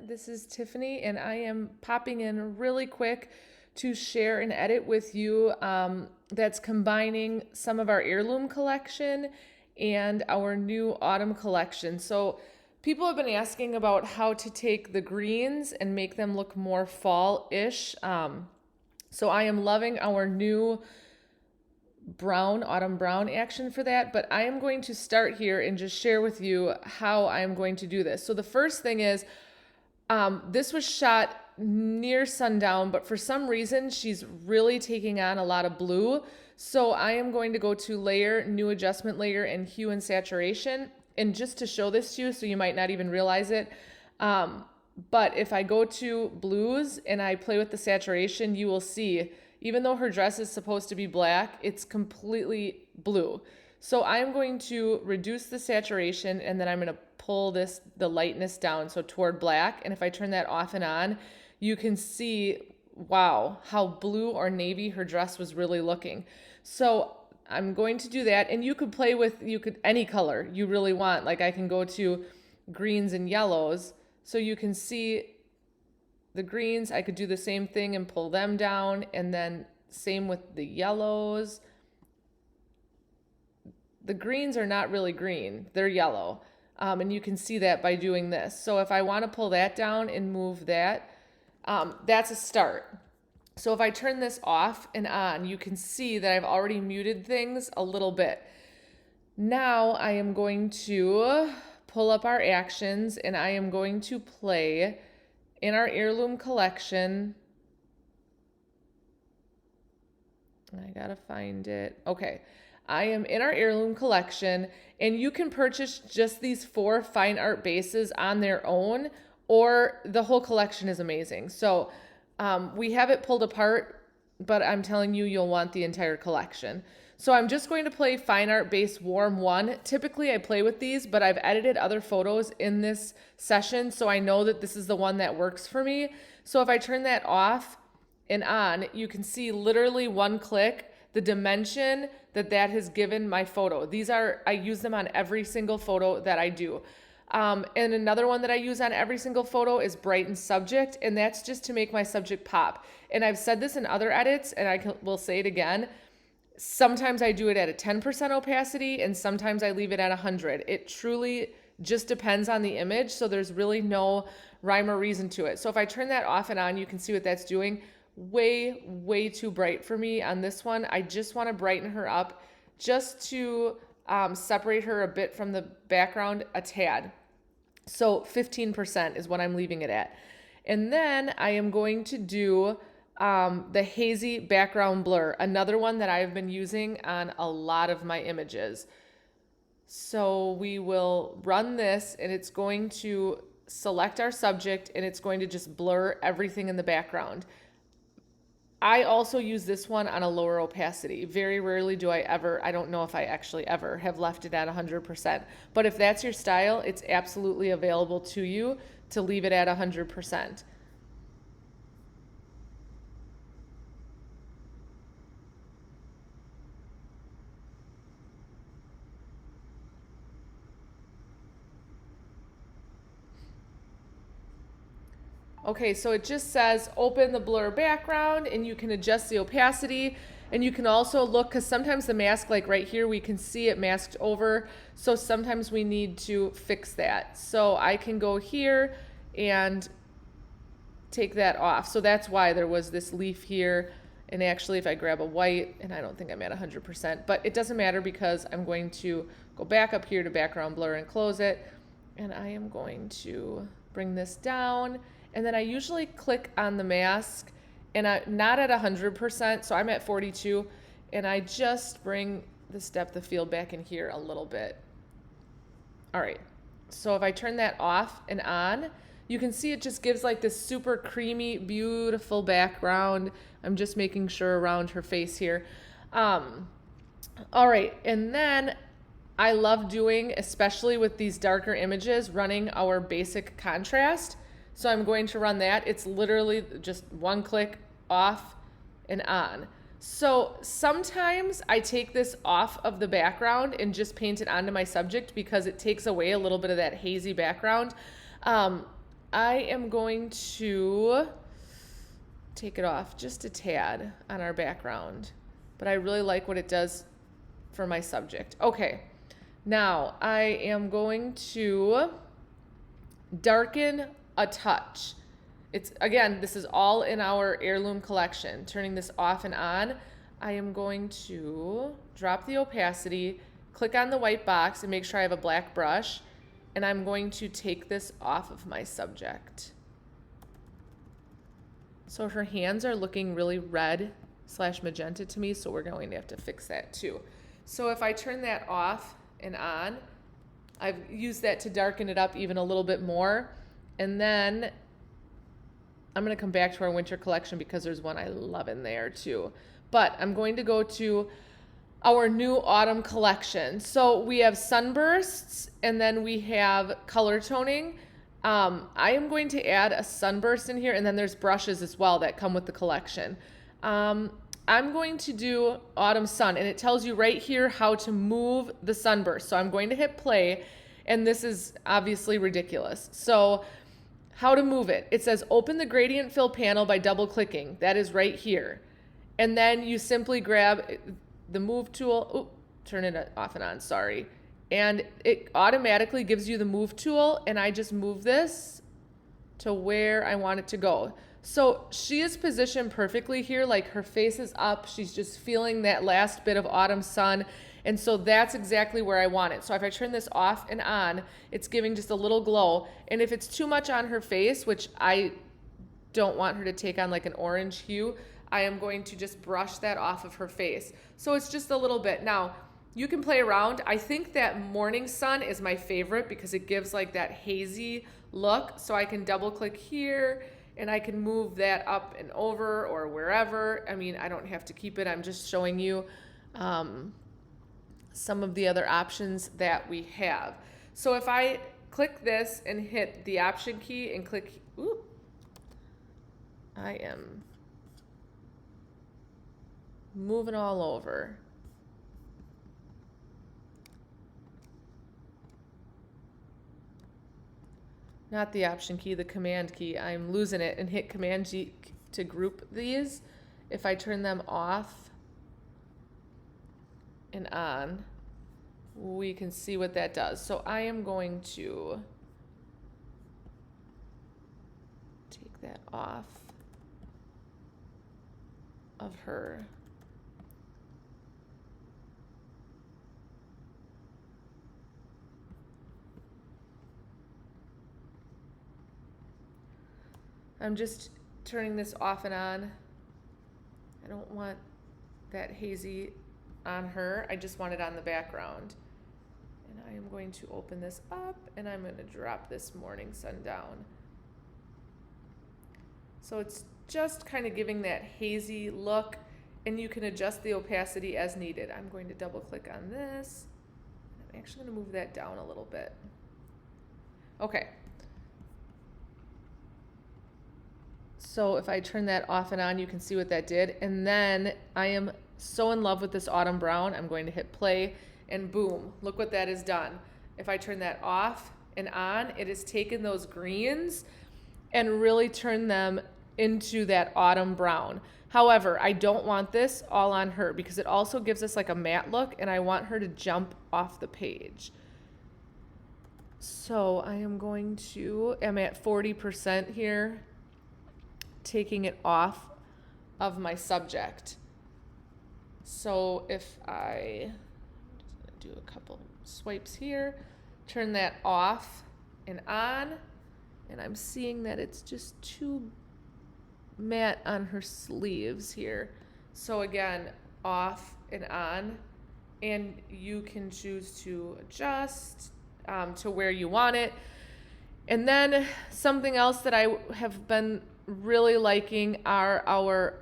This is Tiffany, and I am popping in really quick to share an edit with you that's combining some of our heirloom collection and our new autumn collection. So, people have been asking about how to take the greens and make them look more fall-ish. So, I am loving our new brown, autumn brown action for that, but I am going to start here and just share with you how I am going to do this. So the first thing is, this was shot near sundown, but for some reason she's really taking on a lot of blue. So I am going to go to layer, new adjustment layer, and hue and saturation. And just to show this to you, so you might not even realize it, but if I go to blues and I play with the saturation, you will see, even though her dress is supposed to be black, it's completely blue. So I'm going to reduce the saturation, and then I'm going to pull the lightness down, so toward black. And if I turn that off and on, you can see, wow, how blue or navy her dress was really looking. So I'm going to do that, and you could play with, any color you really want. Like I can go to greens and yellows, so you can see the greens. I could do the same thing and pull them down, and then same with the yellows. The greens are not really green, they're yellow. And you can see that by doing this. So if I want to pull that down and move that, that's a start. So if I turn this off and on, you can see that I've already muted things a little bit. Now I am going to pull up our actions, and I am going to play in our heirloom collection. I gotta find it. Okay. I am in our heirloom collection, and you can purchase just these 4 fine art bases on their own, or the whole collection is amazing. So we have it pulled apart, but I'm telling you, you'll want the entire collection. So I'm just going to play Fine Art Base Warm 1. Typically I play with these, but I've edited other photos in this session, so I know that this is the one that works for me. So if I turn that off and on, you can see literally one click the dimension that has given my photo. I use them on every single photo that I do. And another one that I use on every single photo is brighten subject, and that's just to make my subject pop. And I've said this in other edits, and will say it again. Sometimes I do it at a 10% opacity, and sometimes I leave it at 100. It truly just depends on the image, so there's really no rhyme or reason to it. So if I turn that off and on, you can see what that's doing. Way too bright for me on this one. I just want to brighten her up just to separate her a bit from the background a tad. So 15% is what I'm leaving it at. And then I am going to do the hazy background blur, another one that I've been using on a lot of my images. So we will run this, and it's going to select our subject, and it's going to just blur everything in the background. I also use this one on a lower opacity. Very rarely do I don't know if I actually ever have left it at 100%. But if that's your style, it's absolutely available to you to leave it at 100%. Okay, so it just says open the blur background, and you can adjust the opacity, and you can also look, because sometimes the mask, like right here, we can see it masked over, so sometimes we need to fix that. So I can go here and take that off. So that's why there was this leaf here, and actually if I grab a white, and I don't think I'm at 100%, but it doesn't matter because I'm going to go back up here to background blur and close it, and I am going to bring this down. And then I usually click on the mask, and I'm not at 100%, so I'm at 42, and I just bring this depth of field back in here a little bit. All right, so if I turn that off and on, you can see it just gives like this super creamy, beautiful background. I'm just making sure around her face here. All right, and then I love doing, especially with these darker images, running our basic contrast. So I'm going to run that. It's literally just one click off and on. So sometimes I take this off of the background and just paint it onto my subject because it takes away a little bit of that hazy background. I am going to take it off just a tad on our background, but I really like what it does for my subject. Okay, now I am going to darken a touch. It's, again, this is all in our Heirloom collection. Turning this off and on, I am going to drop the opacity, click on the white box and make sure I have a black brush, and I'm going to take this off of my subject. So her hands are looking really red / magenta to me, so we're going to have to fix that too. So if I turn that off and on, I've used that to darken it up even a little bit more. And then I'm going to come back to our winter collection because there's one I love in there too. But I'm going to go to our new autumn collection. So we have sunbursts and then we have color toning. I am going to add a sunburst in here, and then there's brushes as well that come with the collection. I'm going to do autumn sun, and it tells you right here how to move the sunburst. So I'm going to hit play, and this is obviously ridiculous. So how to move it. It says open the gradient fill panel by double clicking. That is right here. And then you simply grab the move tool. Turn it off and on, sorry. And it automatically gives you the move tool, and I just move this to where I want it to go. So she is positioned perfectly here, like her face is up. She's just feeling that last bit of autumn sun. And so that's exactly where I want it. So if I turn this off and on, it's giving just a little glow. And if it's too much on her face, which I don't want her to take on like an orange hue, I am going to just brush that off of her face. So it's just a little bit. Now, you can play around. I think that morning sun is my favorite because it gives like that hazy look. So I can double click here and I can move that up and over or wherever. I mean, I don't have to keep it. I'm just showing you some of the other options that we have. So if I click this and hit the option key and click, I am moving all over. Not the option key, the command key. I'm losing it, and hit command G to group these. If I turn them off and on, we can see what that does. So I am going to take that off of her. I'm just turning this off and on. I don't want that hazy on her. I just want it on the background. And I am going to open this up and I'm going to drop this morning sun down. So it's just kind of giving that hazy look, and you can adjust the opacity as needed. I'm going to double click on this. I'm actually going to move that down a little bit. Okay. So if I turn that off and on, you can see what that did. And then I am so in love with this autumn brown. I'm going to hit play, and boom, look what that has done. If I turn that off and on, it has taken those greens and really turned them into that autumn brown. However, I don't want this all on her because it also gives us like a matte look, and I want her to jump off the page. So I am going to, I'm at 40% here, taking it off of my subject. So if I do a couple swipes here, turn that off and on, and I'm seeing that it's just too matte on her sleeves here. So again, off and on, and you can choose to adjust to where you want it. And then something else that I have been really liking are our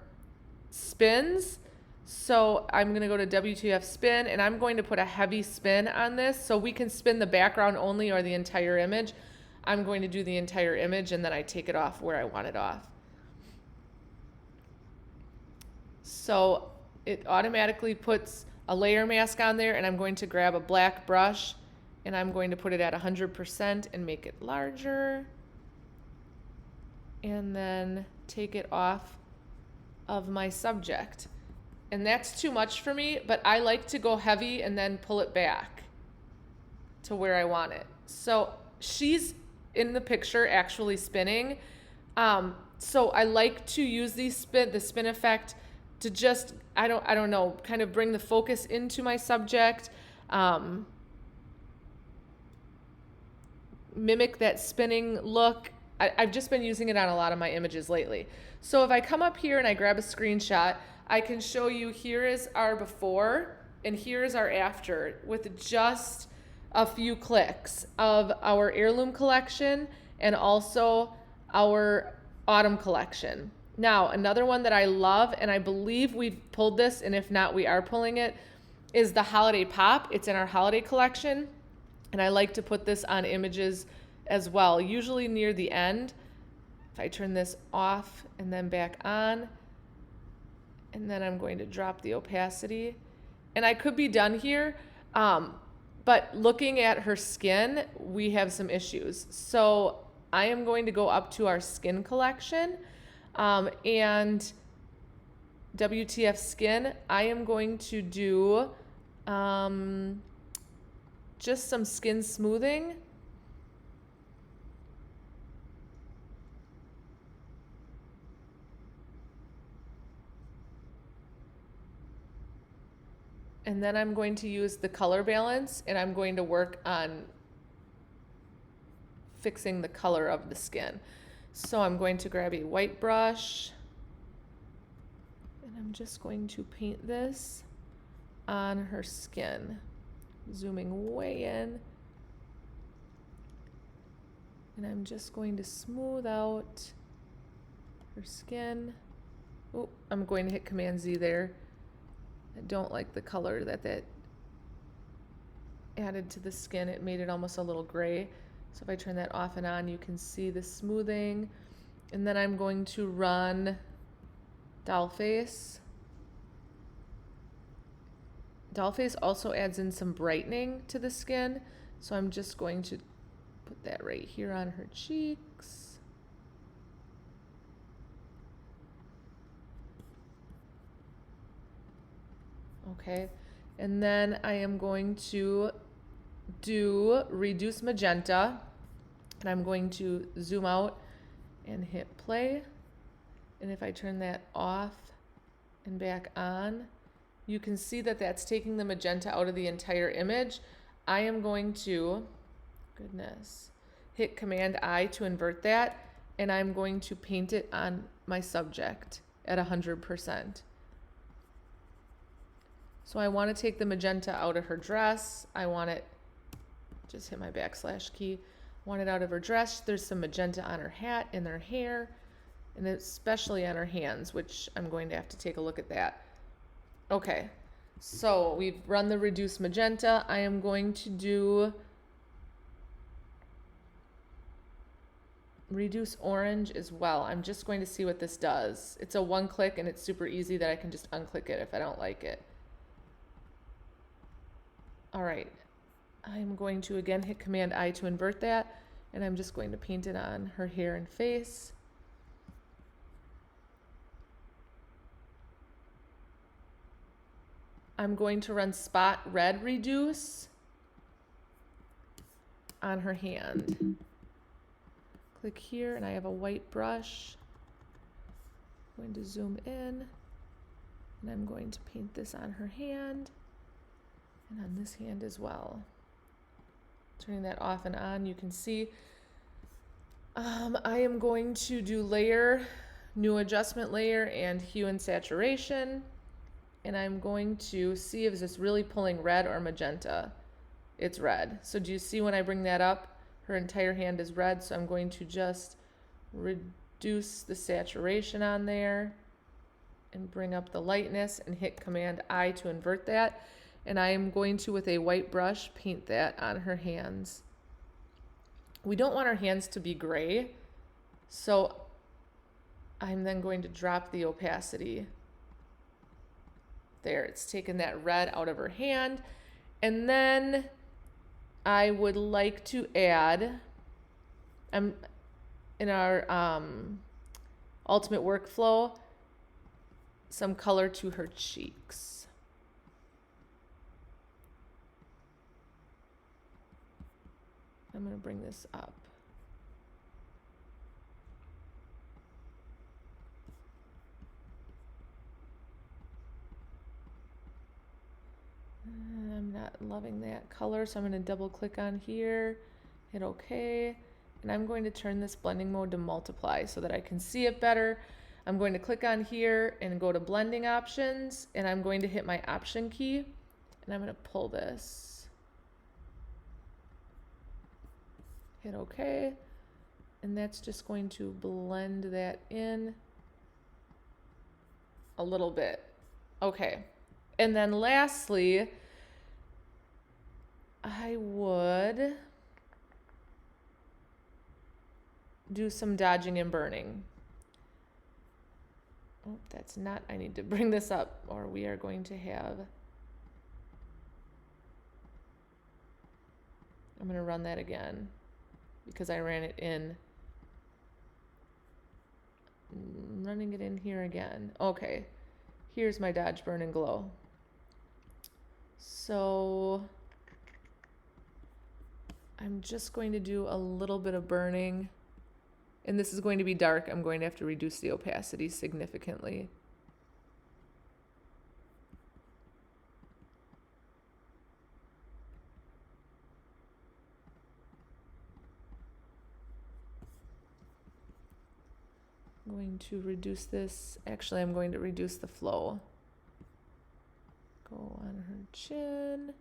spins. So I'm going to go to WTF spin, and I'm going to put a heavy spin on this so we can spin the background only or the entire image. I'm going to do the entire image, and then I take it off where I want it off. So it automatically puts a layer mask on there, and I'm going to grab a black brush and I'm going to put it at 100% and make it larger. And then take it off of my subject. And that's too much for me, but I like to go heavy and then pull it back to where I want it. So she's in the picture actually spinning. So I like to use the spin effect to just, I don't know, kind of bring the focus into my subject, mimic that spinning look. I've just been using it on a lot of my images lately. So if I come up here and I grab a screenshot, I can show you here is our before and here is our after with just a few clicks of our Heirloom collection and also our autumn collection. Now, another one that I love, and I believe we've pulled this, and if not, we are pulling it, is the Holiday Pop. It's in our holiday collection, and I like to put this on images as well, usually near the end. If I turn this off and then back on, and then I'm going to drop the opacity. And I could be done here, but looking at her skin, we have some issues. So I am going to go up to our skin collection, and WTF Skin, I am going to do just some skin smoothing. And then I'm going to use the color balance, and I'm going to work on fixing the color of the skin. So I'm going to grab a white brush, and I'm just going to paint this on her skin, zooming way in. And I'm just going to smooth out her skin. Oh, I'm going to hit Command Z there. I don't like the color that added to the skin. It made it almost a little gray. So if I turn that off and on, you can see the smoothing. And then I'm going to run Doll Face. Doll Face also adds in some brightening to the skin. So I'm just going to put that right here on her cheeks. Okay, and then I am going to do Reduce Magenta, and I'm going to zoom out and hit play. And if I turn that off and back on, you can see that that's taking the magenta out of the entire image. I am going to, hit Command I to invert that, and I'm going to paint it on my subject at 100%. So I want to take the magenta out of her dress. I want it, just hit my backslash key, want it out of her dress. There's some magenta on her hat and her hair, and especially on her hands, which I'm going to have to take a look at that. Okay, so we've run the Reduce Magenta. I am going to do Reduce Orange as well. I'm just going to see what this does. It's a one click, and it's super easy that I can just unclick it if I don't like it. All right, I'm going to again hit Command I to invert that, and I'm just going to paint it on her hair and face. I'm going to run Spot Red Reduce on her hand. Click here, and I have a white brush. I'm going to zoom in, and I'm going to paint this on her hand. And on this hand as well. Turning that off and on, you can see I am going to do layer, new adjustment layer, and hue and saturation. And I'm going to see if it's really pulling red or magenta. It's red. So do you see when I bring that up, her entire hand is red. So I'm going to just reduce the saturation on there and bring up the lightness and hit Command I to invert that. And I am going to, with a white brush, paint that on her hands. We don't want our hands to be gray, so I'm then going to drop the opacity There, it's taken that red out of her hand. And then I would like to add, in our ultimate workflow, some color to her cheeks. I'm going to bring this up. I'm not loving that color, so I'm going to double click on here, hit OK, and I'm going to turn this blending mode to multiply so that I can see it better. I'm going to click on here and go to blending options, and I'm going to hit my option key, and I'm going to pull this, hit OK, and that's just going to blend that in a little bit. Okay, and then lastly, I would do some dodging and burning. Oh, that's not, I need to bring this up or we are going to have, I'm going to run that again because I ran it in. I'm running it in here again. Okay, here's my dodge, burn, and glow. So I'm just going to do a little bit of burning, and this is going to be dark. I'm going to have to reduce the opacity significantly. I'm going to reduce this. Actually, I'm going to reduce the flow. Go on her chin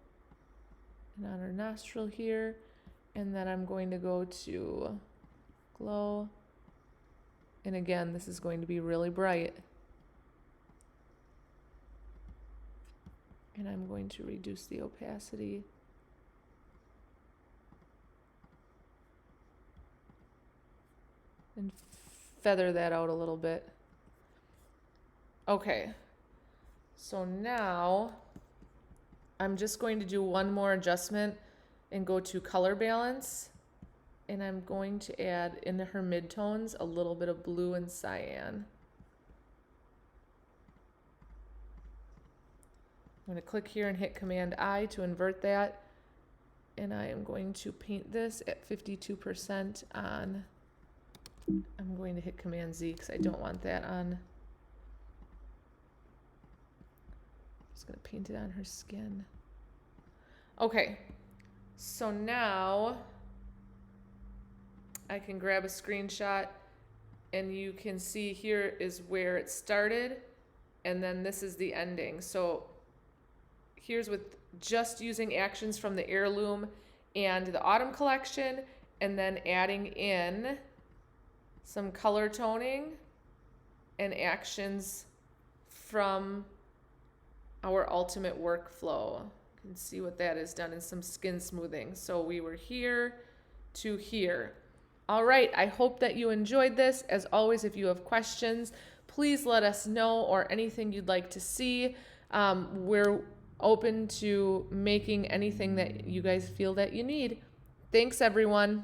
and on her nostril here. And then I'm going to go to glow. And again, this is going to be really bright. And I'm going to reduce the opacity. And feather that out a little bit. Okay. So now I'm just going to do one more adjustment and go to color balance, and I'm going to add into her midtones a little bit of blue and cyan. I'm going to click here and hit Command I to invert that, and I am going to paint this at 52% on, I'm going to hit Command Z because I don't want that on. I'm just going to paint it on her skin. Okay. So now I can grab a screenshot and you can see here is where it started and then this is the ending. So here's with just using actions from the Heirloom and the Autumn collection and then adding in some color toning and actions from our ultimate workflow. You can see what that has done in some skin smoothing. So we were here to here. All right, I hope that you enjoyed this. As always, if you have questions, please let us know, or anything you'd like to see. We're open to making anything that you guys feel that you need. Thanks, everyone.